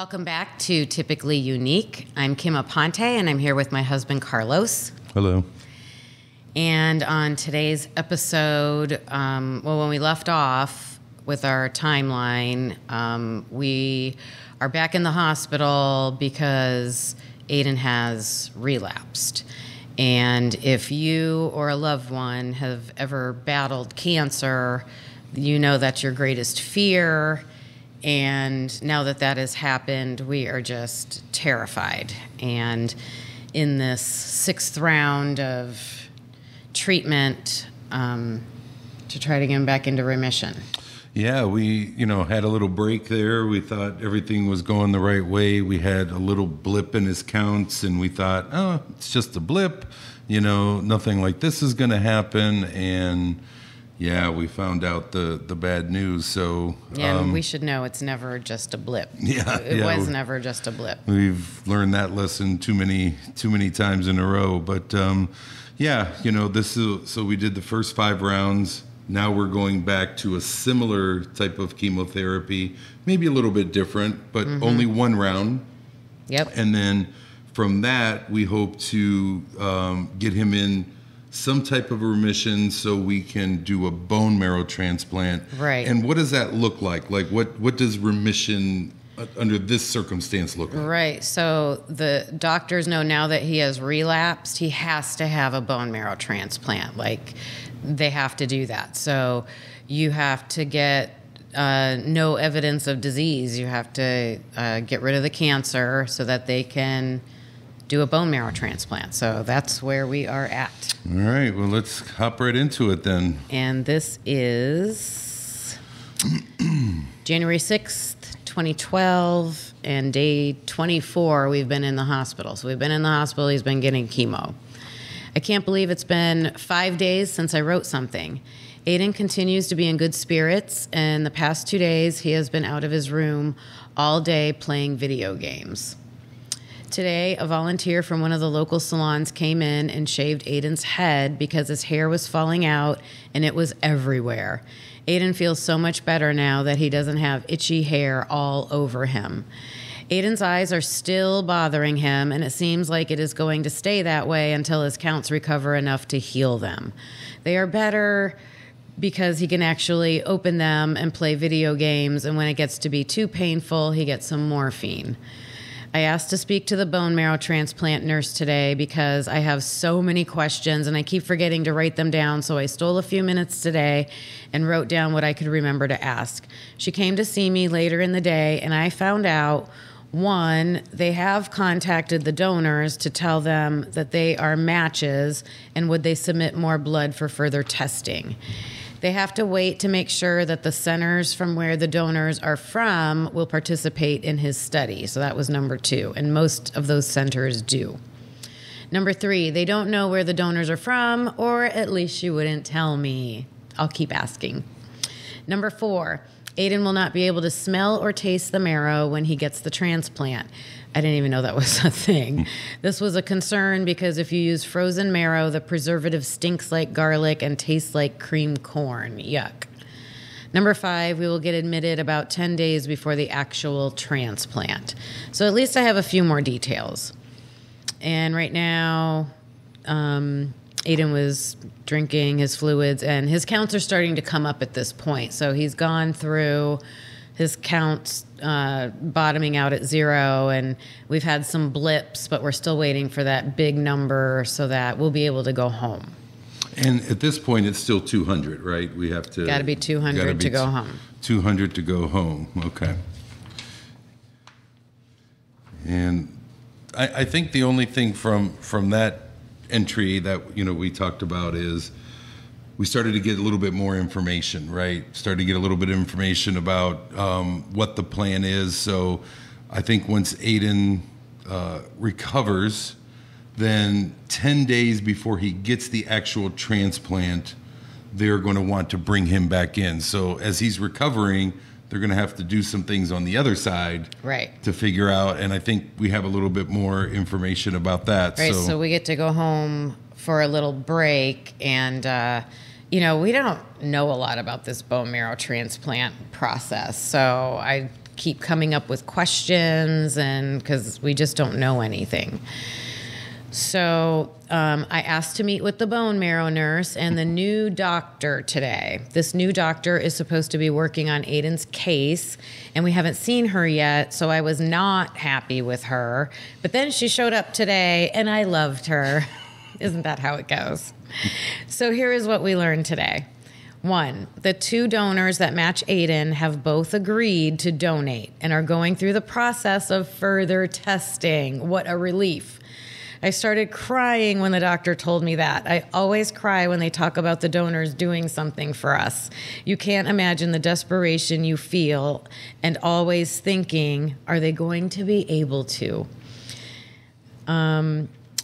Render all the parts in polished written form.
Welcome back to Typically Unique. I'm Kim Aponte, and I'm here with my husband, Carlos. Hello. And on today's episode, when we left off with our timeline, we are back in the hospital because Aiden has relapsed. And if you or a loved one have ever battled cancer, you know that's your greatest fear. And now that that has happened, we are just terrified. And in this 6th round of treatment to try to get him back into remission. Yeah, we, had a little break there. We thought everything was going the right way. We had a little blip in his counts, and we thought, oh, it's just a blip. Nothing like this is going to happen. And yeah, we found out the bad news. So we should know it's never just a blip. Yeah, it was never just a blip. We've learned that lesson too many times in a row. But so we did the first 5 rounds. Now we're going back to a similar type of chemotherapy, maybe a little bit different, but only 1 round. Yep. And then from that, we hope to get him in some type of remission so we can do a bone marrow transplant. Right. And what does that look like? Like what does remission under this circumstance look like? Right. So the doctors know now that he has relapsed, he has to have a bone marrow transplant. Like they have to do that. So you have to get no evidence of disease. You have to get rid of the cancer so that they can do a bone marrow transplant. So that's where we are at. All right. Well, let's hop right into it then. And this is January 6th, 2012, and day 24 we've been in the hospital. So we've been in the hospital. He's been getting chemo. I can't believe it's been 5 days since I wrote something. Aiden continues to be in good spirits, and the past 2 days he has been out of his room all day playing video games. Today, a volunteer from one of the local salons came in and shaved Aiden's head because his hair was falling out and it was everywhere. Aiden feels so much better now that he doesn't have itchy hair all over him. Aiden's eyes are still bothering him, and it seems like it is going to stay that way until his counts recover enough to heal them. They are better because he can actually open them and play video games, and when it gets to be too painful, he gets some morphine. I asked to speak to the bone marrow transplant nurse today because I have so many questions and I keep forgetting to write them down, so I stole a few minutes today and wrote down what I could remember to ask. She came to see me later in the day, and I found out, 1, they have contacted the donors to tell them that they are matches and would they submit more blood for further testing. They have to wait to make sure that the centers from where the donors are from will participate in his study. So that was number 2, and most of those centers do. Number 3, they don't know where the donors are from, or at least you wouldn't tell me. I'll keep asking. Number 4, Aiden will not be able to smell or taste the marrow when he gets the transplant. I didn't even know that was a thing. This was a concern because if you use frozen marrow, the preservative stinks like garlic and tastes like creamed corn. Yuck. Number 5, we will get admitted about 10 days before the actual transplant. So at least I have a few more details. And right now, Aiden was drinking his fluids, and his counts are starting to come up at this point. So he's gone through his counts bottoming out at 0, and we've had some blips, but we're still waiting for that big number so that we'll be able to go home. And at this point, it's still 200, right? We have to... Got to be 200 to go home. 200 to go home. Okay. And I think the only thing from that entry that we talked about is we started to get a little bit more information, right? Started to get a little bit of information about what the plan is. So I think once Aiden recovers, then 10 days before he gets the actual transplant, they're going to want to bring him back in. So as he's recovering, they're going to have to do some things on the other side, right, to figure out. And I think we have a little bit more information about that. Right, so we get to go home for a little break, and we don't know a lot about this bone marrow transplant process. So I keep coming up with questions, and because we just don't know anything. So I asked to meet with the bone marrow nurse and the new doctor today. This new doctor is supposed to be working on Aiden's case, and we haven't seen her yet, so I was not happy with her. But then she showed up today, and I loved her. Isn't that how it goes? So here is what we learned today. 1, the 2 donors that match Aiden have both agreed to donate and are going through the process of further testing. What a relief. I started crying when the doctor told me that. I always cry when they talk about the donors doing something for us. You can't imagine the desperation you feel and always thinking, are they going to be able to?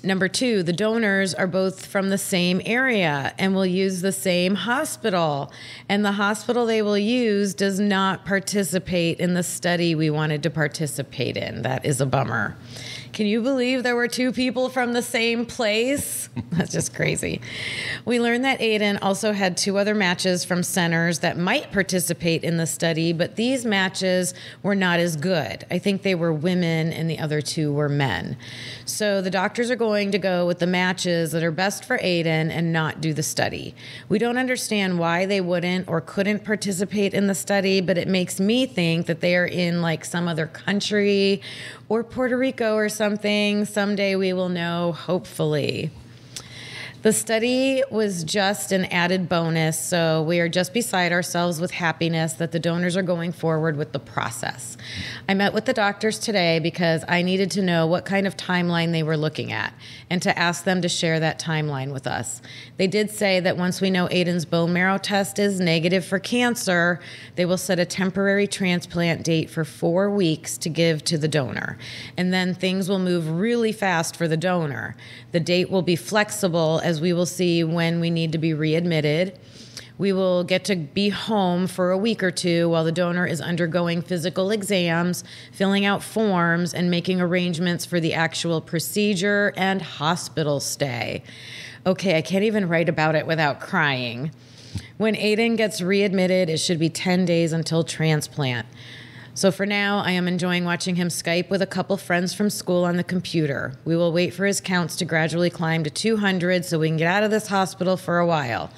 Number 2, the donors are both from the same area and will use the same hospital. And the hospital they will use does not participate in the study we wanted to participate in. That is a bummer. Can you believe there were 2 people from the same place? That's just crazy. We learned that Aiden also had 2 other matches from centers that might participate in the study, but these matches were not as good. I think they were women and the other 2 were men. So the doctors are going to go with the matches that are best for Aiden and not do the study. We don't understand why they wouldn't or couldn't participate in the study, but it makes me think that they are in like some other country or Puerto Rico or something. Someday we will know, hopefully. The study was just an added bonus, so we are just beside ourselves with happiness that the donors are going forward with the process. I met with the doctors today because I needed to know what kind of timeline they were looking at and to ask them to share that timeline with us. They did say that once we know Aiden's bone marrow test is negative for cancer, they will set a temporary transplant date for 4 weeks to give to the donor. And then things will move really fast for the donor. The date will be flexible as we will see when we need to be readmitted. We will get to be home for a week or 2 while the donor is undergoing physical exams, filling out forms, and making arrangements for the actual procedure and hospital stay. Okay, I can't even write about it without crying. When Aiden gets readmitted, it should be 10 days until transplant. So for now, I am enjoying watching him Skype with a couple friends from school on the computer. We will wait for his counts to gradually climb to 200 so we can get out of this hospital for a while.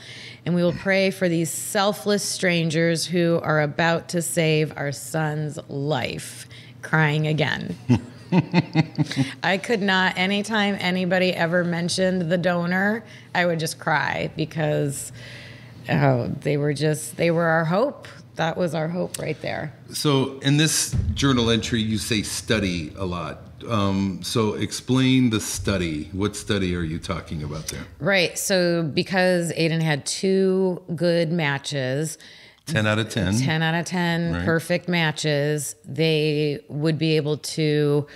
And we will pray for these selfless strangers who are about to save our son's life. Crying again. I could not, anytime anybody ever mentioned the donor, I would just cry because they were our hope. That was our hope right there. So in this journal entry, you say study a lot. So explain the study. What study are you talking about there? Right. So because Aiden had 2 good matches, 10 out of 10. 10 out of 10 right. Perfect matches, they would be able to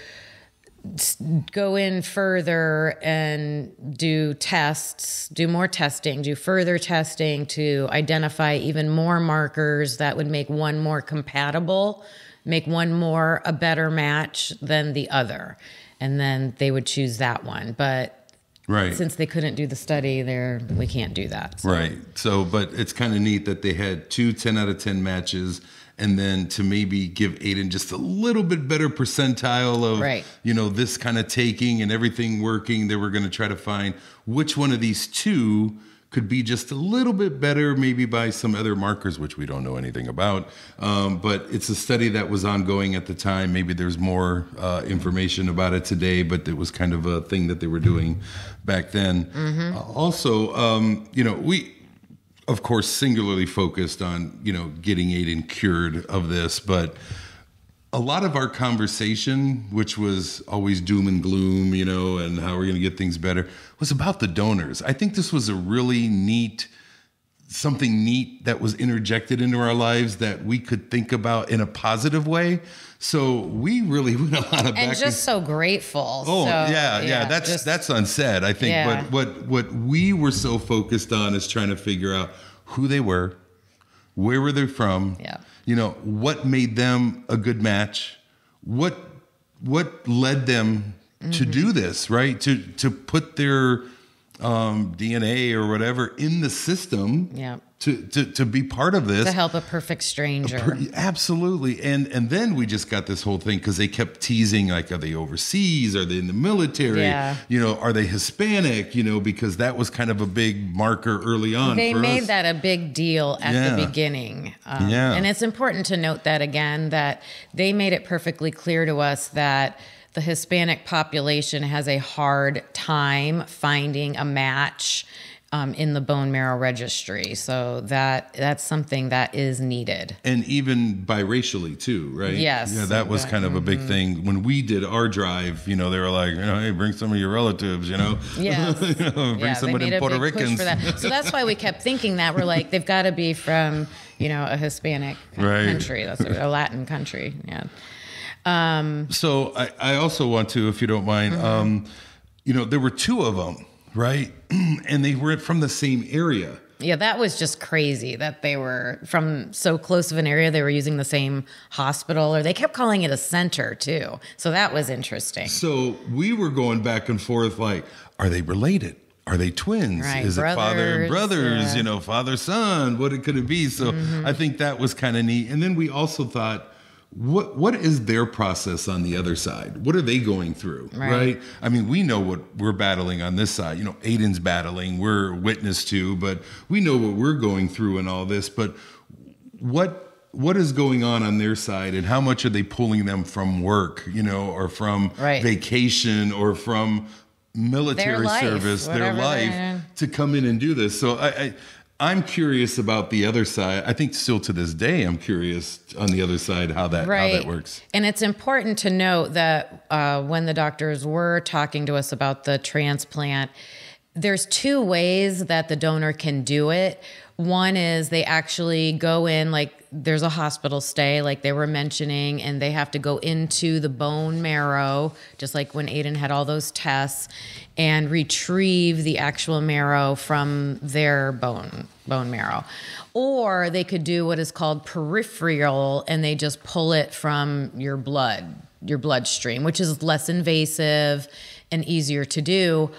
go in further and do tests, do more testing, do further testing to identify even more markers that would make one more compatible, make one more a better match than the other. And then they would choose that one. But right. Since they couldn't do the study there, we can't do that. So. Right. So, but it's kind of neat that they had 2 10 out of 10 matches. And then to maybe give Aiden just a little bit better percentile of, right. This kind of taking and everything working. They were going to try to find which one of these 2 could be just a little bit better, maybe by some other markers, which we don't know anything about. But it's a study that was ongoing at the time. Maybe there's more information about it today, but it was kind of a thing that they were doing back then. Mm-hmm. Also, we, of course, singularly focused on, getting Aiden cured of this, but a lot of our conversation, which was always doom and gloom, and how we're going to get things better, was about the donors. I think this was a really something neat that was interjected into our lives that we could think about in a positive way. So we really went a lot of back and just so grateful. Oh, so, yeah. That's unsaid, I think. Yeah. But what we were so focused on is trying to figure out who they were, where were they from, what made them a good match, what led them to do this, right? To put their DNA or whatever in the system to be part of this. To help a perfect stranger. Absolutely. And then we just got this whole thing because they kept teasing, like, are they overseas? Are they in the military? Yeah. Are they Hispanic? Because that was kind of a big marker early on. They for made us. that a big deal at the beginning. And it's important to note that, again, that they made it perfectly clear to us that the Hispanic population has a hard time finding a match in the bone marrow registry. So that's something that is needed. And even biracially too, right? Yes. Yeah, that was kind of a big thing. When we did our drive, they were like, hey, bring some of your relatives, Yes. Bring some of them Puerto Ricans. For that. So that's why we kept thinking that. We're like, they've got to be from, a Hispanic country. That's a Latin country. Yeah. So I also want to, if you don't mind, there were two of them, right? And they were from the same area. Yeah, that was just crazy that they were from so close of an area. They were using the same hospital, or they kept calling it a center too. So that was interesting. So we were going back and forth like, are they related? Are they twins? Right, Is it father and brothers? Father, son? What could it be? So I think that was kind of neat. And then we also thought, what is their process on the other side? What are they going through, right? I mean, we know what we're battling on this side. Aiden's battling, we're witness to, but we know what we're going through and all this. But what is going on their side, and how much are they pulling them from work, or from vacation, or from military service, their life, to come in and do this? So I'm curious about the other side. I think still to this day, I'm curious on the other side how that works. And it's important to note that when the doctors were talking to us about the transplant, there's two ways that the donor can do it. One is they actually go in, like there's a hospital stay, like they were mentioning, and they have to go into the bone marrow, just like when Aiden had all those tests, and retrieve the actual marrow from their bone marrow. Or they could do what is called peripheral, and they just pull it from your bloodstream, which is less invasive and easier to do.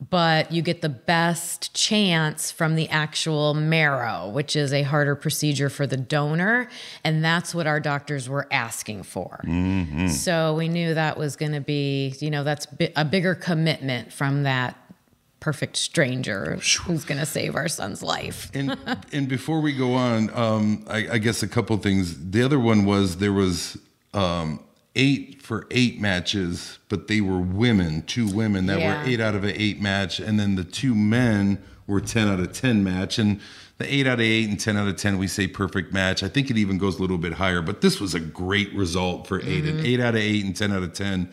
But you get the best chance from the actual marrow, which is a harder procedure for the donor. And that's what our doctors were asking for. Mm-hmm. So we knew that was going to be, that's a bigger commitment from that perfect stranger who's going to save our son's life. And before we go on, I guess a couple things. The other one was there was 8 for 8 matches, but they were two women that were 8 out of an 8 match, and then the 2 men were 10 out of 10 match. And the 8 out of 8 and 10 out of 10, we say perfect match. I think it even goes a little bit higher, but this was a great result for Aiden. 8 out of 8 and 10 out of 10.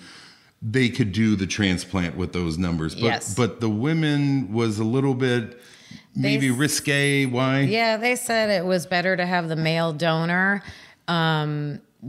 They could do the transplant with those numbers. But the women was a little bit maybe risque. Why? Yeah, they said it was better to have the male donor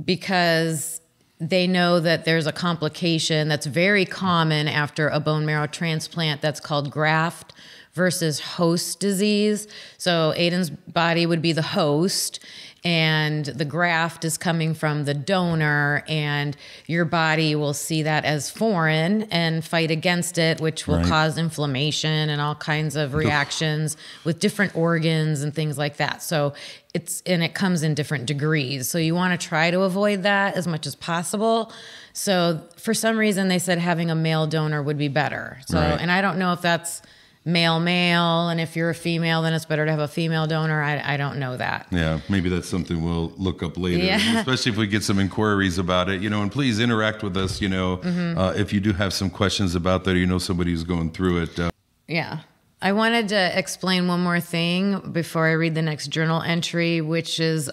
because they know that there's a complication that's very common after a bone marrow transplant that's called graft versus host disease. So Aiden's body would be the host, and the graft is coming from the donor, and your body will see that as foreign and fight against it, which will cause inflammation and all kinds of reactions with different organs and things like that. So it comes in different degrees. So you want to try to avoid that as much as possible. So for some reason they said having a male donor would be better. So, and I don't know if that's male, and if you're a female, then it's better to have a female donor. I don't know that. Yeah, maybe that's something we'll look up later, especially if we get some inquiries about it, and please interact with us, if you do have some questions about that, or somebody who's going through it. Yeah. I wanted to explain one more thing before I read the next journal entry, which is,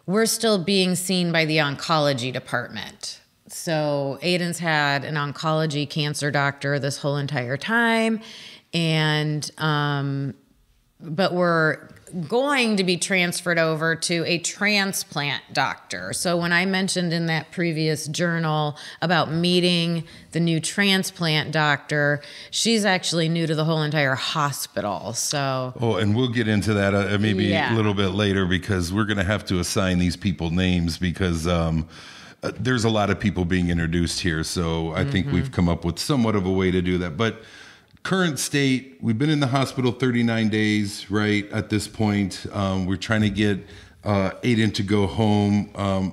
we're still being seen by the oncology department. So Aiden's had an oncology cancer doctor this whole entire time, and but we're going to be transferred over to a transplant doctor. So when I mentioned in that previous journal about meeting the new transplant doctor, she's actually new to the whole entire hospital. So and we'll get into that maybe a little bit later, because we're going to have to assign these people names, because there's a lot of people being introduced here. So I think we've come up with somewhat of a way to do that. But current state, we've been in the hospital 39 days, right? At this point, we're trying to get Aiden to go home.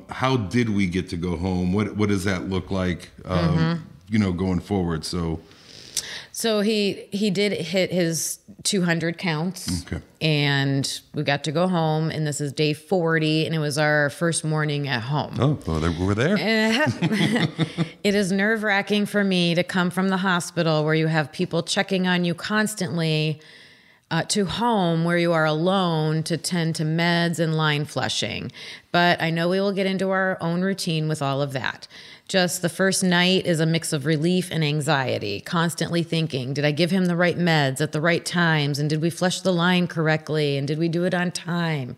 How did we get to go home? What does that look like, going forward? So he did hit his 200 counts, and we got to go home, and this is day 40, and it was our first morning at home. Oh, well, we're there. It is nerve-wracking for me to come from the hospital where you have people checking on you constantly to home where you are alone to tend to meds and line flushing. But I know we will get into our own routine with all of that. Just the first night is a mix of relief and anxiety, constantly thinking, did I give him the right meds at the right times? And did we flush the line correctly? And did we do it on time?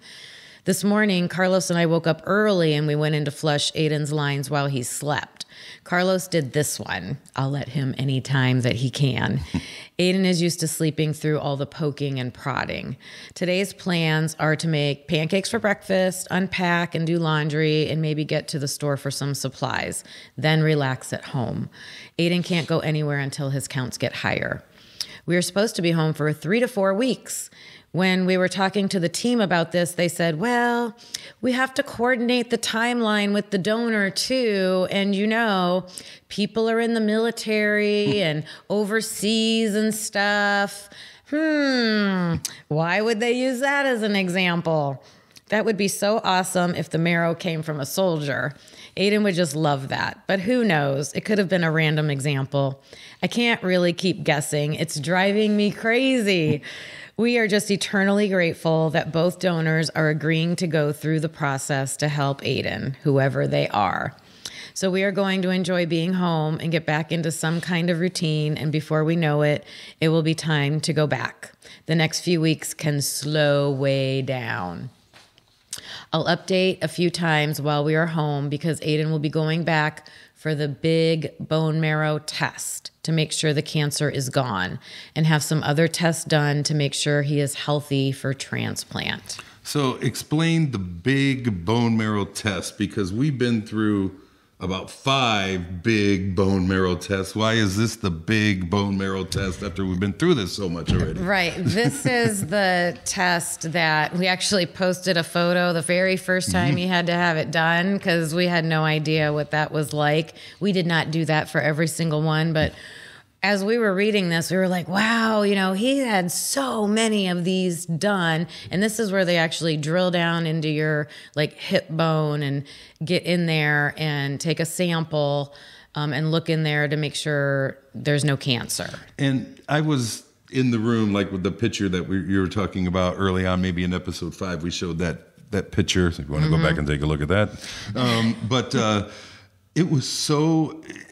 This morning, Carlos and I woke up early and we went in to flush Aiden's lines while he slept. Carlos did this one. I'll let him any time that he can. Aiden is used to sleeping through all the poking and prodding. Today's plans are to make pancakes for breakfast, unpack and do laundry, and maybe get to the store for some supplies, then relax at home. Aiden can't go anywhere until his counts get higher. We are supposed to be home for 3 to 4 weeks. When we were talking to the team about this, they said, well, we have to coordinate the timeline with the donor too. And people are in the military and overseas and stuff. Why would they use that as an example? That would be so awesome if the marrow came from a soldier. Aiden would just love that. But who knows? It could have been a random example. I can't really keep guessing. It's driving me crazy. We are just eternally grateful that both donors are agreeing to go through the process to help Aiden, whoever they are. So we are going to enjoy being home and get back into some kind of routine. And before we know it, it will be time to go back. The next few weeks can slow way down. I'll update a few times while we are home because Aiden will be going back for the big bone marrow test to make sure the cancer is gone and have some other tests done to make sure he is healthy for transplant. So explain the big bone marrow test, because we've been through about 5 big bone marrow tests. Why is this the big bone marrow test after we've been through this so much already? Right. This is the test that we actually posted a photo the very first time he had to have it done because we had no idea what that was like. We did not do that for every single one, but as we were reading this, we were like, wow, he had so many of these done. And this is where they actually drill down into your hip bone and get in there and take a sample and look in there to make sure there's no cancer. And I was in the room, with the picture that you were talking about early on, maybe in episode 5, we showed that picture. So if you want to go back and take a look at that. It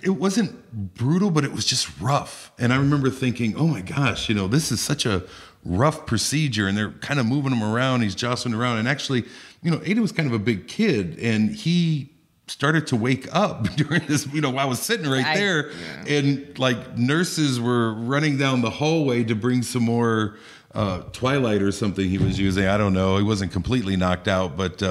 wasn't brutal, but it was just rough. And I remember thinking, oh my gosh, this is such a rough procedure. And they're kind of moving him around. He's jostling around. And actually, Aiden was kind of a big kid and he started to wake up during this, I was sitting right there and nurses were running down the hallway to bring some more Twilight or something he was using. I don't know. He wasn't completely knocked out, but,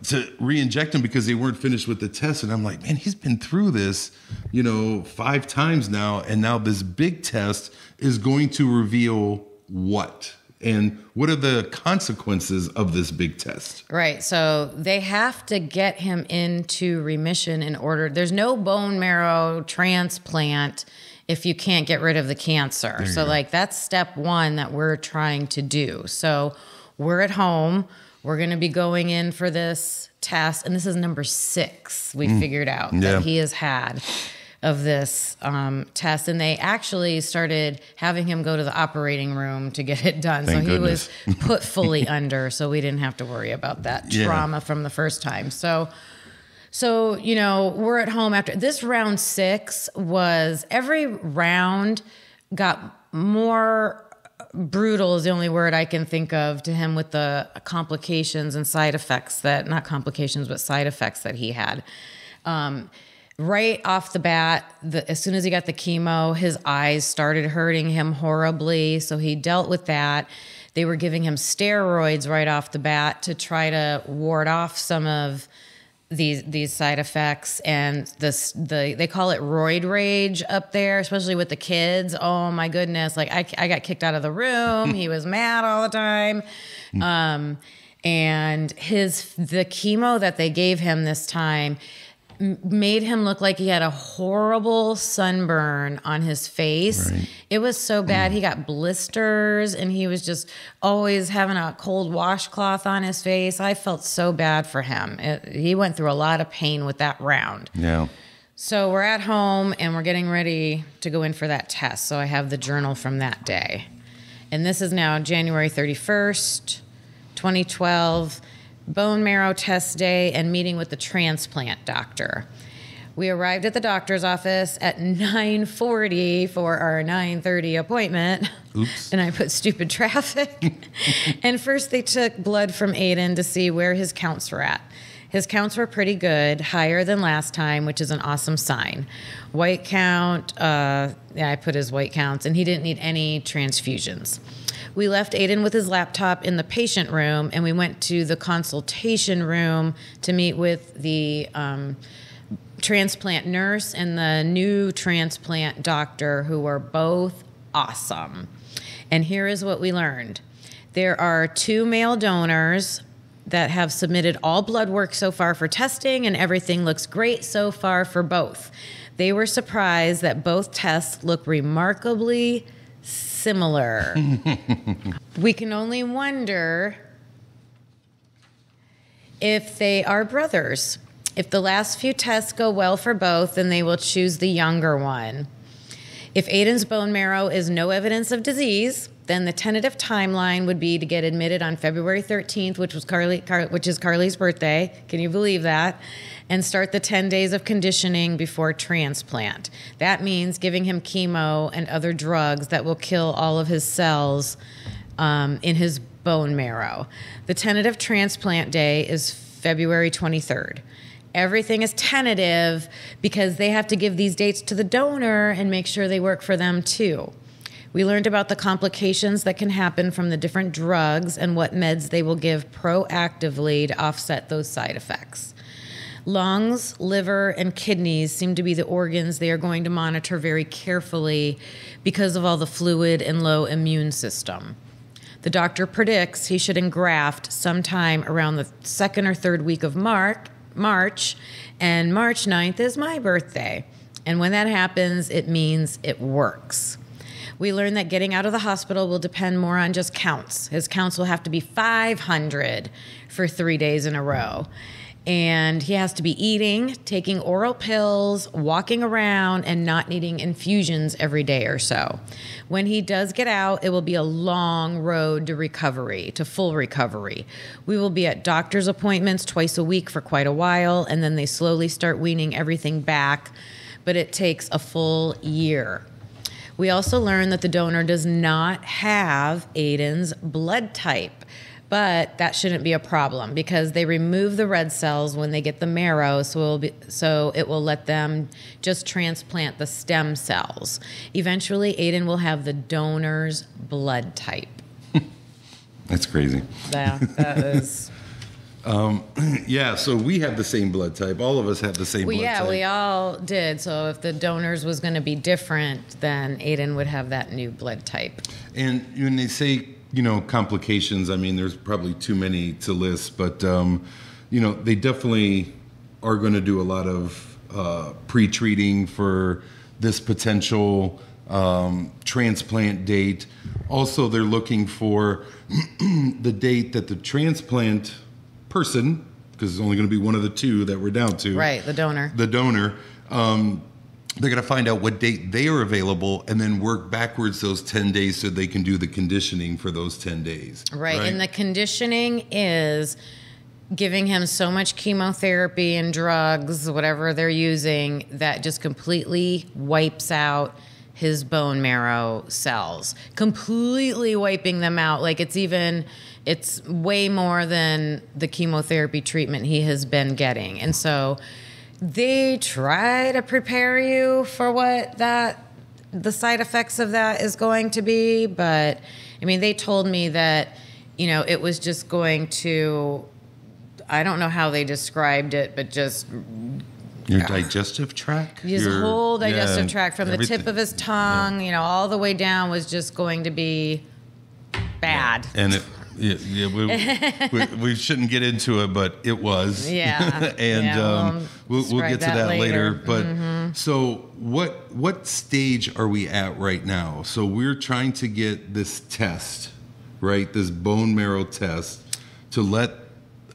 to re-inject him because they weren't finished with the test. And I'm like, man, he's been through this, 5 times now. And now this big test is going to reveal what? And what are the consequences of this big test? Right. So they have to get him into remission in order. There's no bone marrow transplant if you can't get rid of the cancer. So that's step 1 that we're trying to do. So we're at home. We're going to be going in for this test, and this is number 6 we figured out that he has had of this test. And they actually started having him go to the opting room to get it done. Thank goodness. He was put fully under, so we didn't have to worry about that trauma from the first time. So we're at home after this. Round 6 was every round got more brutal is the only word I can think of to him with the complications and side effects not complications, but side effects that he had. Right off the bat, as soon as he got the chemo, his eyes started hurting him horribly. So he dealt with that. They were giving him steroids right off the bat to try to ward off some of these side effects, and they call it roid rage up there, especially with the kids. Oh my goodness. Like I got kicked out of the room. He was mad all the time. And the chemo that they gave him this time made him look like he had a horrible sunburn on his face. Right. It was so bad. He got blisters, and he was just always having a cold washcloth on his face. I felt so bad for him. He went through a lot of pain with that round. Yeah. So we're at home, and we're getting ready to go in for that test. So I have the journal from that day. And this is now January 31st, 2012. Bone marrow test day and meeting with the transplant doctor. We arrived at the doctor's office at 9:40 for our 9:30 appointment. Oops. And I put stupid traffic. And first they took blood from Aiden to see where his counts were at. His counts were pretty good, higher than last time, which is an awesome sign. White count, I put his white counts, and he didn't need any transfusions. We left Aiden with his laptop in the patient room, and we went to the consultation room to meet with the transplant nurse and the new transplant doctor, who were both awesome. And here is what we learned. There are 2 male donors that have submitted all blood work so far for testing, and everything looks great so far for both. They were surprised that both tests look remarkably similar. We can only wonder if they are brothers. If the last few tests go well for both, then they will choose the younger one. If Aiden's bone marrow is no evidence of disease, then the tentative timeline would be to get admitted on February 13th, which is Carly's birthday. Can you believe that? And start the 10 days of conditioning before transplant. That means giving him chemo and other drugs that will kill all of his cells in his bone marrow. The tentative transplant day is February 23rd. Everything is tentative because they have to give these dates to the donor and make sure they work for them too. We learned about the complications that can happen from the different drugs and what meds they will give proactively to offset those side effects. Lungs, liver, and kidneys seem to be the organs they are going to monitor very carefully because of all the fluid and low immune system. The doctor predicts he should engraft sometime around the 2nd or 3rd week of March, and March 9th is my birthday. And when that happens, it means it works. We learned that getting out of the hospital will depend more on just counts. His counts will have to be 500 for 3 days in a row. And he has to be eating, taking oral pills, walking around, and not needing infusions every day or so. When he does get out, it will be a long road to recovery, to full recovery. We will be at doctor's appointments twice a week for quite a while, and then they slowly start weaning everything back, but it takes a full year. We also learned that the donor does not have Aiden's blood type. But that shouldn't be a problem because they remove the red cells when they get the marrow, so it will let them just transplant the stem cells. Eventually, Aiden will have the donor's blood type. That's crazy. Yeah, that is. Yeah, so we have the same blood type. All of us have the same blood type. Yeah, we all did. So if the donors was going to be different, then Aiden would have that new blood type. And when they say, complications, I mean, there's probably too many to list, but, they definitely are going to do a lot of pre-treating for this potential transplant date. Also, they're looking for the date that the transplant person, because it's only going to be one of the 2 that we're down to. Right, the donor. They're going to find out what date they are available and then work backwards those 10 days so they can do the conditioning for those 10 days. Right. And the conditioning is giving him so much chemotherapy and drugs, whatever they're using, that just completely wipes out his bone marrow cells. Completely wiping them out. Like it's way more than the chemotherapy treatment he has been getting. And so they try to prepare you for what the side effects of that is going to be. But I mean, they told me that, it was just going to I don't know how they described it, but just your digestive tract, his whole digestive tract from the tip of his tongue, all the way down was just going to be bad. And we shouldn't get into it, but it was. Yeah. And we'll get to that later. But so what stage are we at right now? So we're trying to get this test, right? This bone marrow test to let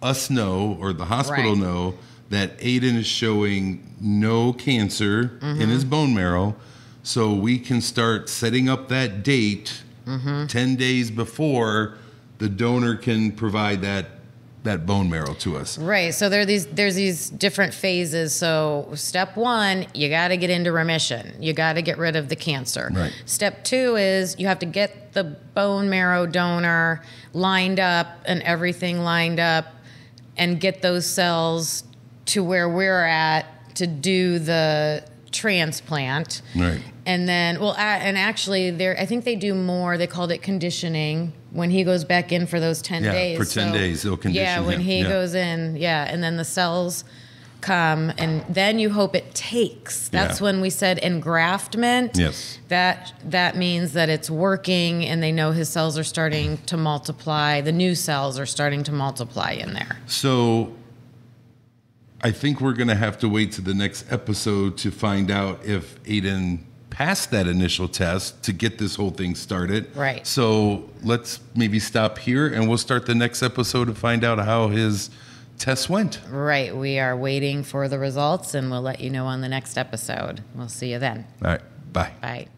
us know, or the hospital know, that Aiden is showing no cancer in his bone marrow. So we can start setting up that date 10 days before the donor can provide that bone marrow to us. Right. So there's these different phases. So step 1, you got to get into remission. You got to get rid of the cancer. Right. Step 2 is you have to get the bone marrow donor lined up and everything lined up and get those cells to where we're at to do the transplant. Right. And then, and actually, I think they do more. They called it conditioning when he goes back in for those 10 days. For 10 days, they'll condition him. Yeah, when he goes in, and then the cells come, and then you hope it takes. That's when we said engraftment. Yes. That means that it's working, and they know his cells are starting to multiply. The new cells are starting to multiply in there. So I think we're going to have to wait to the next episode to find out if Aiden passed that initial test to get this whole thing started. Right. So let's maybe stop here, and we'll start the next episode to find out how his test went. Right. We are waiting for the results, and we'll let you know on the next episode. We'll see you then. All right. Bye. Bye.